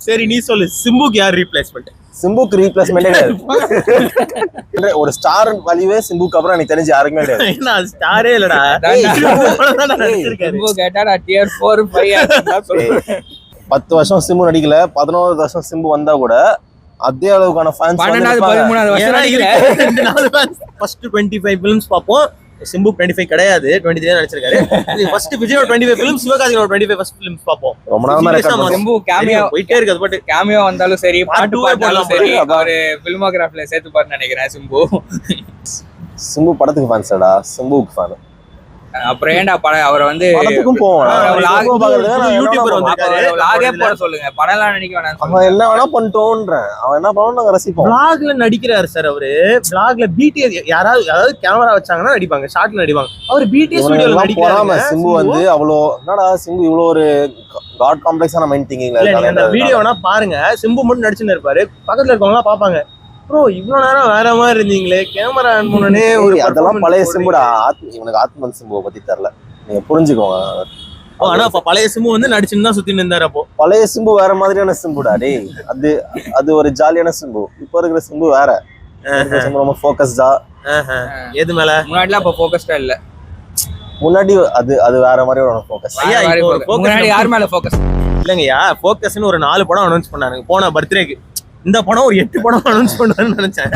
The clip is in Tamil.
சரி நீ சொல்லு, சிம்புக்கு யார் ரீப்ளேஸ்மெண்ட்? சிம்புக்கு ரீப்ளேஸ்மெண்டே கிடையாது. ஒரு ஸ்டார் வலிவே சிம்புக்கு அப்புறம் எனக்கு தெரிஞ்சு யாருக்குமே கிடையாது. என்ன ஸ்டாரே இல்லடா. சிம்பு கேட்டாடா டியர் 4 5 10 வருஷம் சிம்பு நடிக்கல, 11வது வருஷம் சிம்பு வந்தா கூட அதே அளவுக்கான ஃபேன்ஸ் 12வது 13வது வருஷம் நடிக்கல. ஃபர்ஸ்ட் 25 ஃபிலிம்ஸ் பாப்போம். சிம்பு 25 கிடையாது, 23 நடிச்சிருக்காரு. First Vijay 25 films, Sivakarthikeyan 25 first films பாப்போம். ரொம்ப நாளா ரெக்கார்ட் சிம்பு கேமியோ போயிட்டே இருக்கு. அது பாட்டு கேமியோ வந்தாலும் சரி, பாட்டு பாட்டாலும் போடலாம். சரி, அவரு ஃபில்மோகிராஃபில சேர்த்து பாருன்னு நினைக்கிறேன் சிம்பு. சிம்பு படத்துக்கு ஃபேன்ஸ்டா, சிம்புக்கு ஃபேன். அப்புறம் ஏன்டா படம் அவரை வந்து படத்துக்கும் போவோம். யூடியூபர் வந்திருக்காரு. லாகே போட சொல்லுங்க, படம் எல்லாம் நினைக்க வேணாம். அவன் என்ன வேணா பண்ணிட்டோன்றேன், அவன் என்ன பண்ணணும் நாங்க ரசிப்போம். vlogல நடிக்கிறாரு சார் அவரு. vlogல பிடிஎஸ் யாராவது அதாவது கேமரா வச்சாங்கன்னா நடிப்பாங்க, ஷார்ட்ல நடிப்பாங்க. அவர் பிடிஎஸ் வீடியோல நடிக்கிறாரு. சிம்பு வந்து அவ்வளோ என்னடா சிம்பு இவ்வளோ ஒரு காட் காம்ப்ளெக்ஸான மைண்ட் திங்கிங்ல இல்ல. நீங்க அந்த வீடியோனா பாருங்க, சிம்பு மட்டும் நடிச்சுன்னு இருப்பாரு, பக்கத்துல இருக்கவங்க பாப்பாங்க, ப்ரோ இவ்வளவு நேரம் வேற மாதிரி இருந்தீங்களே, கேமரா ஆன் பண்ணனே ஒரு அதெல்லாம் பழைய சிம்புடா. இவனுக்கு ஆத்மன் சிம்புவை பத்தி தெரியல, நீங்க புரிஞ்சுக்கோங்க. ஆனா பழைய சிம்பு வந்து நடிச்சுன்னு தான் சுத்தின்னு இருந்தாரு. அப்போ பழைய சிம்பு வேற மாதிரியான சிம்புடா டேய். அது ஒரு ஜாலியான சிம்பு. இப்போ இருக்கிற சிம்பு வேற. சிம்பு ரொம்ப ஃபோக்கஸ்டா. எது மேல? முன்னாடிலாம் அப்ப ஃபோக்கஸ்டா இல்ல. முன்னாடி அது வேற மாதிரி ஒரு ஃபோக்கஸ். முன்னாடி யார் மேல ஃபோக்கஸ் இல்லங்கய்யா. ஃபோக்கஸ்னு ஒரு 4 படம் அனௌன்ஸ் பண்ணாருங்க போன பர்த்டேக்கு. இந்த படம் ஒரு 8 படம் அனௌன்ஸ் பண்ணாருன்னு நினைச்சேன்.